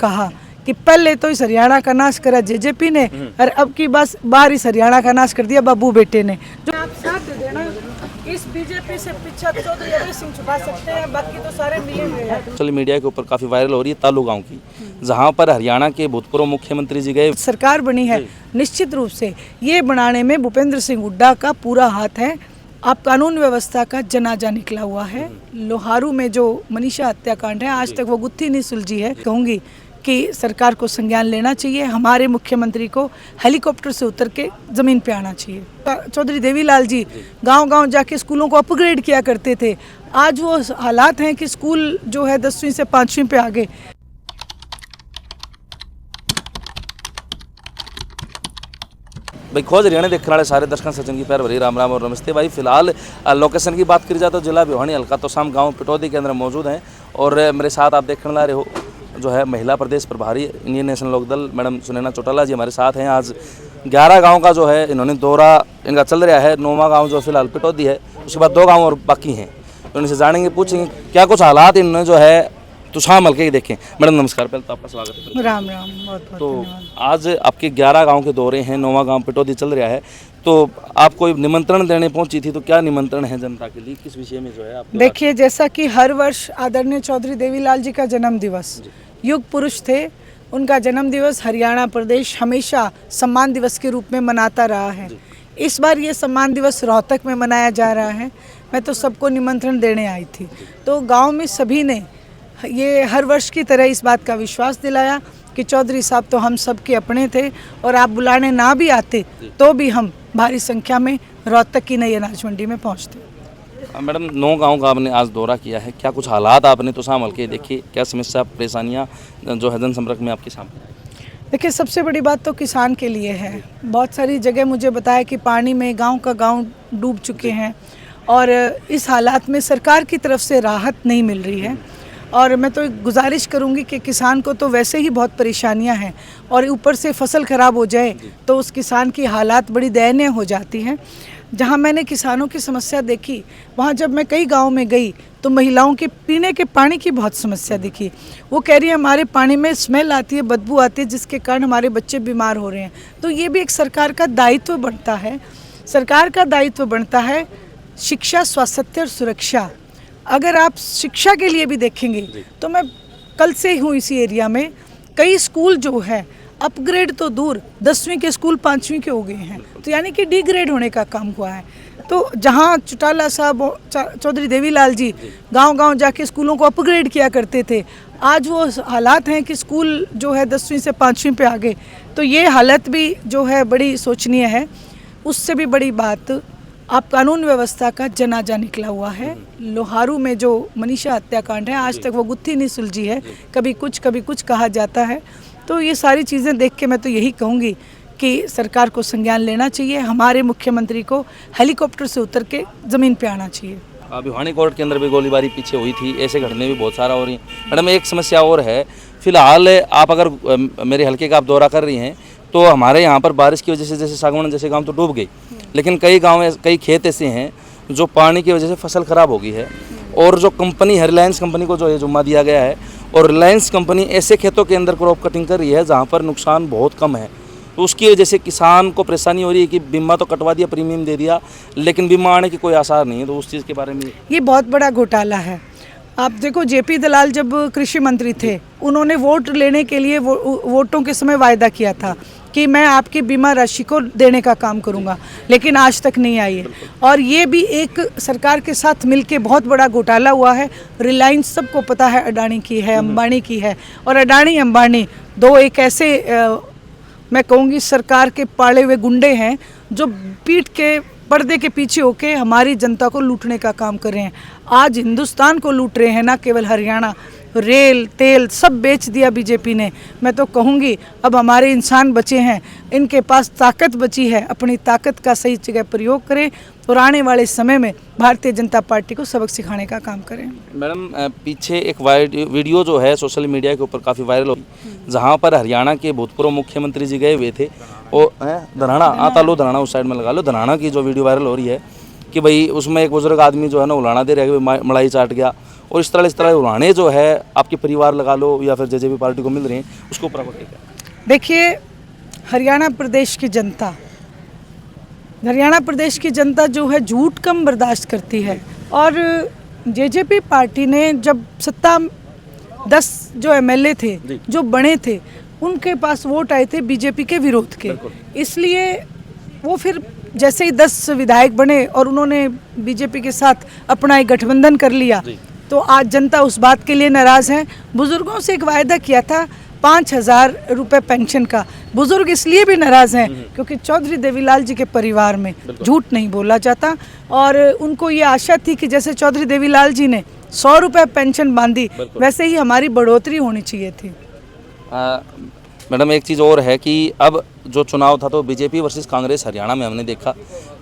कहा कि पहले तो इस हरियाणा का नाश करा जेजेपी ने और अब की बस बाहर इस हरियाणा का नाश कर दिया बाबू बेटे ने। जो आप साथ दे देना, इस बीजेपी से पीछा चौधरी अभय सिंह छुपा सकते हैं, बाकी तो सारे मिले हुए हैं। सोशल मीडिया के ऊपर काफ़ी वायरल हो रही है तालू गांव की, जहां पर हरियाणा के भूतपूर्व मुख्यमंत्री जी गए। सरकार बनी है, निश्चित रूप से ये बनाने में भूपेंद्र सिंह हुड्डा का पूरा हाथ है। आप कानून व्यवस्था का जनाजा निकला हुआ है। लोहारू में जो मनीषा हत्याकांड है, आज तक वो गुत्थी नहीं सुलझी है। कहूँगी कि सरकार को संज्ञान लेना चाहिए, हमारे मुख्यमंत्री को हेलीकॉप्टर से उतर के ज़मीन पे आना चाहिए। चौधरी देवीलाल जी गांव-गांव जाके स्कूलों को अपग्रेड किया करते थे, आज वो हालात हैं कि स्कूल जो है 10वीं से 5वीं पे आ गए। भाई खोज हरियाणा देखने वाले सारे दर्शकों सचिन की पैर भरी राम राम और नमस्ते। भाई फिलहाल लोकेशन की बात करी जाए तो जिला भिवानी हल्का तोशाम गांव पिटौदी के अंदर मौजूद हैं और मेरे साथ आप देखने ला रहे हो जो है महिला प्रदेश प्रभारी Indian National Lokdal madam Sunaina Chautala ji हमारे साथ हैं। आज 11 गाँव का जो है इन्होंने दौरा इनका चल रहा है। 9वां गाँव जो फिलहाल पिटौदी है, उसके बाद 2 गाँव और बाकी हैं, तो इनसे जानेंगे पूछेंगे क्या कुछ हालात इन्होंने जो है तुषाम हल्के के देखें। मैडम नमस्कार, पहले तो आपका स्वागत है। राम राम, बहुत बहुत तो धन्यवाद। आज आपके 11 गांव के दौरे हैं, 9वां गांव पिटौदी चल रहा है, तो आप कोई निमंत्रण देने पहुंची थी, तो क्या निमंत्रण है जनता के लिए, किस विषय में जो है आप? देखिए, जैसा कि हर वर्ष आदरणीय चौधरी देवीलाल जी का जन्म दिवस, युग पुरुष थे, उनका जन्म दिवस हरियाणा प्रदेश हमेशा सम्मान दिवस के रूप में मनाता रहा है। इस बार ये सम्मान दिवस रोहतक में मनाया जा रहा है। मैं तो सबको निमंत्रण देने आई थी, तो गाँव में सभी ने ये हर वर्ष की तरह इस बात का विश्वास दिलाया कि चौधरी साहब तो हम सब के अपने थे और आप बुलाने ना भी आते तो भी हम भारी संख्या में रोहतक की नई अनाज मंडी में पहुंचते। मैडम 9 गांव का आपने आज दौरा किया है, क्या कुछ हालात आपने तुषाम हल्के देखे, क्या समस्या परेशानियां जो है जनसंपर्क में आपके सामने? देखिए, सबसे बड़ी बात तो किसान के लिए है। बहुत सारी जगह मुझे बताया कि पानी में गाँव का गाँव डूब चुके हैं और इस हालात में सरकार की तरफ से राहत नहीं मिल रही है। और मैं तो गुजारिश करूंगी कि किसान को तो वैसे ही बहुत परेशानियां हैं और ऊपर से फसल ख़राब हो जाए तो उस किसान की हालात बड़ी दयनीय हो जाती हैं। जहां मैंने किसानों की समस्या देखी, वहां जब मैं कई गांव में गई तो महिलाओं के पीने के पानी की बहुत समस्या दिखी। वो कह रही है हमारे पानी में स्मेल आती है, बदबू आती है, जिसके कारण हमारे बच्चे बीमार हो रहे हैं। तो ये भी एक सरकार का दायित्व बनता है। सरकार का दायित्व बनता है शिक्षा, स्वास्थ्य और सुरक्षा। अगर आप शिक्षा के लिए भी देखेंगे तो मैं कल से हूँ इसी एरिया में, कई स्कूल जो है अपग्रेड तो दूर, 10वीं के स्कूल 5वीं के हो गए हैं, तो यानी कि डिग्रेड होने का काम हुआ है। तो जहाँ चौटाला साहब, चौधरी देवीलाल जी गांव-गांव जाके स्कूलों को अपग्रेड किया करते थे, आज वो हालात हैं कि स्कूल जो है 10वीं से 5वीं पे आ गए। तो ये हालत भी जो है बड़ी शोचनीय है। उससे भी बड़ी बात, आप कानून व्यवस्था का जनाजा निकला हुआ है। लोहारू में जो मनीषा हत्याकांड है, आज तक वो गुत्थी नहीं सुलझी है, कभी कुछ कहा जाता है। तो ये सारी चीज़ें देख के मैं तो यही कहूँगी कि सरकार को संज्ञान लेना चाहिए, हमारे मुख्यमंत्री को हेलीकॉप्टर से उतर के ज़मीन पे आना चाहिए। भिवानी कोर्ट के अंदर भी गोलीबारी पीछे हुई थी, ऐसे घटने भी बहुत सारा हो रही हैं। मैडम एक समस्या और है, फिलहाल आप अगर मेरे हल्के का आप दौरा कर रही हैं तो हमारे यहाँ पर बारिश की वजह से जैसे सागवान जैसे गांव तो डूब गई, लेकिन कई खेत ऐसे हैं जो पानी की वजह से फसल ख़राब हो गई है। और जो कंपनी रिलायंस कंपनी को जो है जुम्मा दिया गया है, और रिलायंस कंपनी ऐसे खेतों के अंदर क्रॉप कटिंग कर रही है जहाँ पर नुकसान बहुत कम है। तो उसकी वजह से किसान को परेशानी हो रही है कि बीमा तो कटवा दिया, प्रीमियम दे दिया, लेकिन बीमा आने की कोई आसार नहीं है। तो उस चीज़ के बारे में ये बहुत बड़ा घोटाला है। आप देखो, जेपी दलाल जब कृषि मंत्री थे, उन्होंने वोट लेने के लिए वोटों के समय वायदा किया था कि मैं आपकी बीमा राशि को देने का काम करूंगा, लेकिन आज तक नहीं आई है। और ये भी एक सरकार के साथ मिलके बहुत बड़ा घोटाला हुआ है। रिलायंस सबको पता है अडानी की है, अंबानी की है, और अडानी अंबानी दो एक ऐसे मैं कहूँगी सरकार के पाले हुए गुंडे हैं जो पीठ के पर्दे के पीछे होके हमारी जनता को लूटने का काम कर रहे हैं। आज हिंदुस्तान को लूट रहे हैं, ना केवल हरियाणा। रेल तेल सब बेच दिया बीजेपी ने। मैं तो कहूँगी अब हमारे इंसान बचे हैं, इनके पास ताकत बची है, अपनी ताकत का सही जगह प्रयोग करें और आने वाले समय में भारतीय जनता पार्टी को सबक सिखाने का काम करें। मैडम पीछे एक वीडियो जो है सोशल मीडिया के ऊपर काफ़ी वायरल हो, जहाँ पर हरियाणा के भूतपूर्व मुख्यमंत्री जी गए हुए थे, वो धराना तालू धराना उस साइड में लगा लो, धराना की जो वीडियो वायरल हो रही है कि भाई उसमें एक बुजुर्ग आदमी जो है ना उलाना दे रहे मलाई चाट गया, और इस तरह उड़ाने जो है आपके परिवार लगा लो या फिर जेजेपी पार्टी को मिल रही हैं, उसके ऊपर आपका क्या कहना है? देखिए, हरियाणा प्रदेश की जनता जो है झूठ कम बर्दाश्त करती है। और जेजेपी पार्टी ने जब 10 जो एमएलए थे जो बने थे, उनके पास वोट आए थे बीजेपी के विरोध के, इसलिए वो फिर जैसे ही 10 विधायक बने और उन्होंने बीजेपी के साथ अपना एक गठबंधन कर लिया, तो आज जनता उस बात के लिए नाराज़ है। बुजुर्गों से एक वायदा किया था 5,000 रुपये पेंशन का, बुजुर्ग इसलिए भी नाराज़ हैं क्योंकि चौधरी देवीलाल जी के परिवार में झूठ नहीं बोला जाता, और उनको ये आशा थी कि जैसे चौधरी देवीलाल जी ने 100 रुपये पेंशन बांधी, वैसे ही हमारी बढ़ोतरी होनी चाहिए थी। मैडम, एक चीज़ और है कि अब जो चुनाव था तो बीजेपी वर्सेस कांग्रेस हरियाणा में हमने देखा,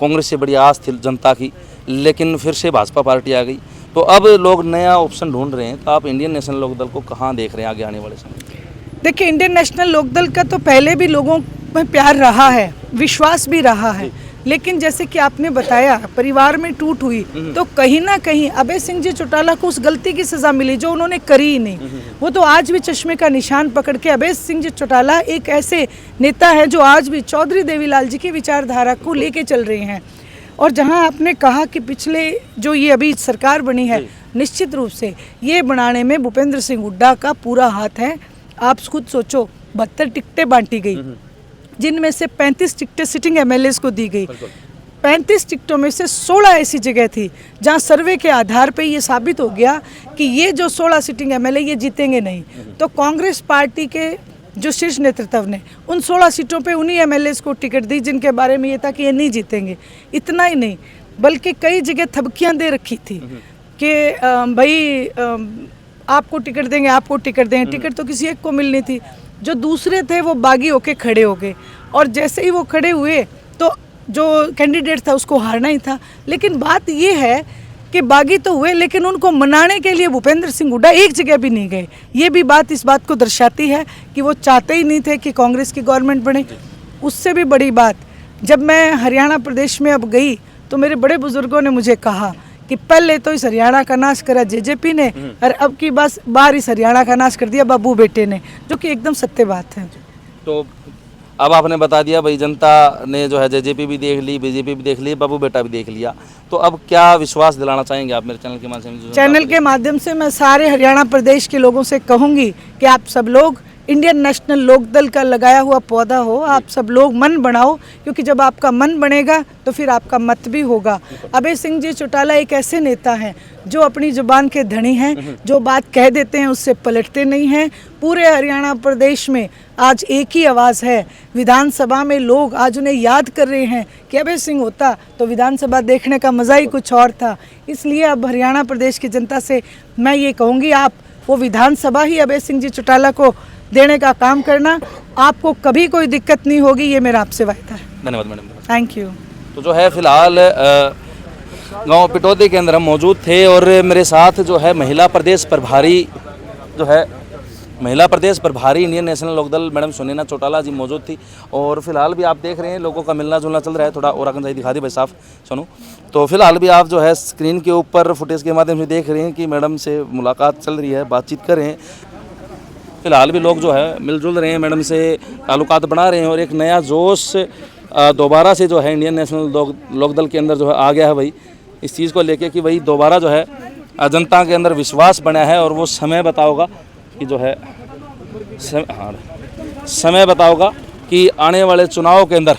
कांग्रेस से बड़ी आस थी जनता की, लेकिन फिर से भाजपा पार्टी आ गई, तो अब लोग नया ऑप्शन ढूंढ रहे हैं। तो आप इंडियन नेशनल लोकदल को कहाँ देख रहे हैं आगे आने वाले समय? देखिए, इंडियन नेशनल लोकदल का तो पहले भी लोगों में प्यार रहा है, विश्वास भी रहा है, लेकिन जैसे कि आपने बताया परिवार में टूट हुई, तो कहीं ना कहीं अभय सिंह जी चौटाला को उस गलती की सज़ा मिली जो उन्होंने करी ही नहीं। वो तो आज भी चश्मे का निशान पकड़ के, अभय सिंह जी चौटाला एक ऐसे नेता है जो आज भी चौधरी देवीलाल जी की विचारधारा को लेके चल रहे हैं। और जहां आपने कहा कि पिछले जो ये अभी सरकार बनी है, निश्चित रूप से ये बनाने में भूपेंद्र सिंह हुड्डा का पूरा हाथ है। आप खुद सोचो, 72 टिकटें बांटी गई, जिनमें से 35 टिकटें सिटिंग एमएलएस को दी गई। 35 टिकटों में से 16 ऐसी जगह थी जहां सर्वे के आधार पे ये साबित हो गया कि ये जो 16 सिटिंग एमएलए ये जीतेंगे नहीं। तो कांग्रेस पार्टी के जो शीर्ष नेतृत्व ने उन 16 सीटों पे उन्हीं एमएलएस को टिकट दी जिनके बारे में ये था कि ये नहीं जीतेंगे। इतना ही नहीं, बल्कि कई जगह थबकियाँ दे रखी थी कि भाई आपको टिकट देंगे, आपको टिकट देंगे। टिकट तो किसी एक को मिलनी थी, जो दूसरे थे वो बागी होके खड़े हो गए, और जैसे ही वो खड़े हुए तो जो कैंडिडेट था उसको हारना ही था। लेकिन बात ये है कि बागी तो हुए, लेकिन उनको मनाने के लिए भूपेंद्र सिंह हुड्डा एक जगह भी नहीं गए। ये भी बात इस बात को दर्शाती है कि वो चाहते ही नहीं थे कि कांग्रेस की गवर्नमेंट बने। उससे भी बड़ी बात, जब मैं हरियाणा प्रदेश में अब गई तो मेरे बड़े बुजुर्गों ने मुझे कहा कि पहले तो इस हरियाणा का नाश करा जेजेपी ने, और अब की बार इस हरियाणा का नाश कर दिया बाबू बेटे ने, जो कि एकदम सत्य बात है। तो अब आपने बता दिया भाई, जनता ने जो है जेजेपी भी देख ली, बीजेपी भी देख ली, बाबू बेटा भी देख लिया, तो अब क्या विश्वास दिलाना चाहेंगे आप मेरे चैनल के माध्यम से? चैनल के माध्यम से मैं सारे हरियाणा प्रदेश के लोगों से कहूँगी कि आप सब लोग इंडियन नेशनल लोकदल का लगाया हुआ पौधा हो, आप सब लोग मन बनाओ, क्योंकि जब आपका मन बनेगा तो फिर आपका मत भी होगा। अभय सिंह जी चौटाला एक ऐसे नेता हैं जो अपनी जुबान के धनी हैं, जो बात कह देते हैं उससे पलटते नहीं हैं। पूरे हरियाणा प्रदेश में आज एक ही आवाज़ है, विधानसभा में लोग आज उन्हें याद कर रहे हैं कि अभय सिंह होता तो विधानसभा देखने का मज़ा ही कुछ और था। इसलिए अब हरियाणा प्रदेश की जनता से मैं ये कहूँगी, आप वो विधानसभा ही अभय सिंह जी चौटाला को देने का काम करना, आपको कभी कोई दिक्कत नहीं होगी, ये मेरा आपसे वायदा है। धन्यवाद मैडम। Thank you. तो जो है फिलहाल गांव पिटौदी के अंदर हम मौजूद थे, और मेरे साथ जो है महिला प्रदेश प्रभारी Indian National Lokdal madam Sunaina Chautala ji मौजूद थी। और फिलहाल भी आप देख रहे हैं लोगों का मिलना जुलना चल रहा है। थोड़ा और आगे दिखा दी भाई साहब सुनो। तो फिलहाल भी आप जो है स्क्रीन के ऊपर फुटेज के माध्यम से देख रहे हैं कि मैडम से मुलाकात चल रही है, बातचीत कर रहे हैं। फिलहाल भी लोग जो है मिलजुल रहे हैं, मैडम से ताल्लुकात बना रहे हैं, और एक नया जोश दोबारा से जो है इंडियन नेशनल लोकदल के अंदर जो है आ गया है भाई, इस चीज़ को लेके कि भाई दोबारा जो है जनता के अंदर विश्वास बना है। और वो समय बताओगा कि जो है समय बताओगा कि आने वाले चुनाव के अंदर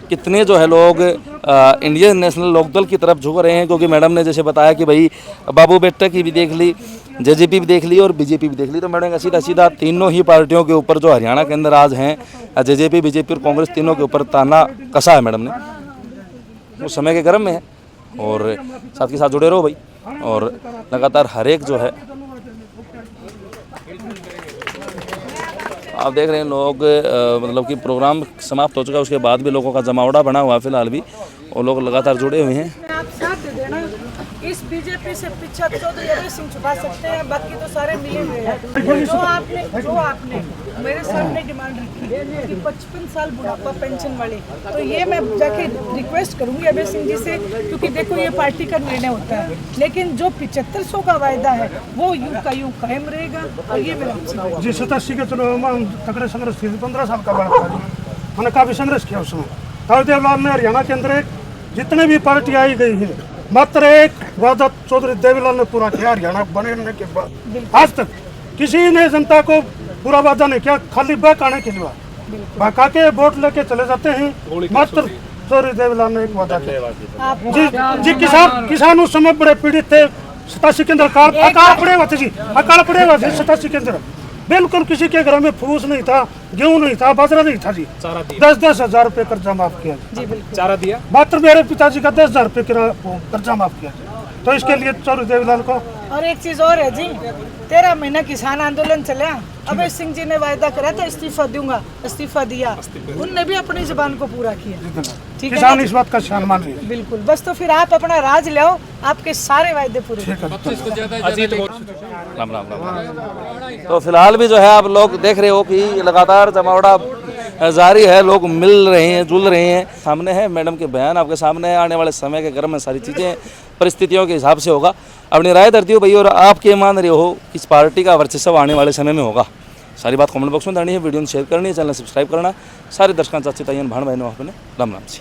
कितने जो है लोग इंडियन नेशनल लोकदल की तरफ झुक रहे हैं। क्योंकि मैडम ने जैसे बताया कि भाई बाबू बेटा की भी देख ली, जेजेपी भी देख ली और बीजेपी भी देख ली, तो मैडम का सीधा तीनों ही पार्टियों के ऊपर जो हरियाणा के अंदर आज हैं, जेजेपी, बीजेपी और कांग्रेस, तीनों के ऊपर ताना कसा है मैडम ने। वो समय के गर्म में है, और साथ के साथ जुड़े रहो भाई, और लगातार हर एक जो है आप देख रहे हैं लोग, मतलब कि प्रोग्राम समाप्त हो चुका है, उसके बाद भी लोगों का जमावड़ा बना हुआ है फिलहाल भी, और लोग लगातार जुड़े हुए हैं। आप साथ दे देना। इस बीजेपी से पीछा चौधरी अभय सिंह छुपा सकते हैं, बाकी तो सारे मिले हुए हैं। जो आपने मेरे सामने डिमांड रखी है कि 55 साल बुढ़ापा पेंशन वाले, तो ये मैं जाके रिक्वेस्ट करूंगी अभय सिंह जी से, क्योंकि देखो ये पार्टी का निर्णय होता है, लेकिन जो 7500 का वायदा है वो यूं का यूं कायम रहेगा। और ये मेरा जी 87 के चुनाव में तगड़े संघर्ष थी, 15 साल का बाद था जी, मैंने काफ़ी संघर्ष किया उसमें। ताऊ देवलाल ने हरियाणा के अंदर जितने भी पार्टी आई गई है, मात्र एक वादा चौधरी देवीलाल ने पूरा किया हरियाणा बनने के बाद। आज तक किसी ने जनता को पूरा वादा नहीं किया, खाली बहकाने के लिए बहका के वोट लेके चले जाते हैं। मात्र चौधरी देवीलाल ने एक वादा किया जी। किसान उस समय बड़े पीड़ित थे, 87 के अंदर अकाल पड़े हुए थे जी, अकाल पड़े हुए थे 87 के अंदर। बिल्कुल किसी के घर में फूस नहीं था, गेहूं नहीं था, बाजरा नहीं था जी। 10-10 हजार रुपये कर्जा माफ किया जी। चारा दिया मात्र मेरे पिताजी का 10,000 रुपये कर्जा माफ किया। तो इसके लिए चौधरी देवीलाल को। और एक चीज और है जी, 13 महीना किसान आंदोलन चला, अभय सिंह जी ने वायदा करा था इस्तीफा दूंगा, इस्तीफा दिया, उनने भी अपनी जुबान को पूरा किया। ठीक है, किसान इस बात का सम्मान मान रहे हैं। बिल्कुल। बस तो फिर आप अपना राज ले आओ, आपके सारे वायदे पूरे। राम राम राम। तो फिलहाल भी जो है आप लोग देख रहे हो कि लगातार जमावड़ा जारी है, लोग मिल रहे हैं, जुल रहे हैं। सामने है मैडम के बयान, आपके सामने है। आने वाले समय के क्रम में सारी चीज़ें परिस्थितियों के हिसाब से होगा। अपनी राय धरती हो भैया, और आप क्या मान रहे हो किस पार्टी का वर्चस्व आने वाले समय में होगा? सारी बात कमेंट बॉक्स में धरनी है, वीडियो शेयर करनी है, चैनल सब्सक्राइब करना। सारे दर्शकों चाची ताइयन भाण बहनों अपने राम राम जी।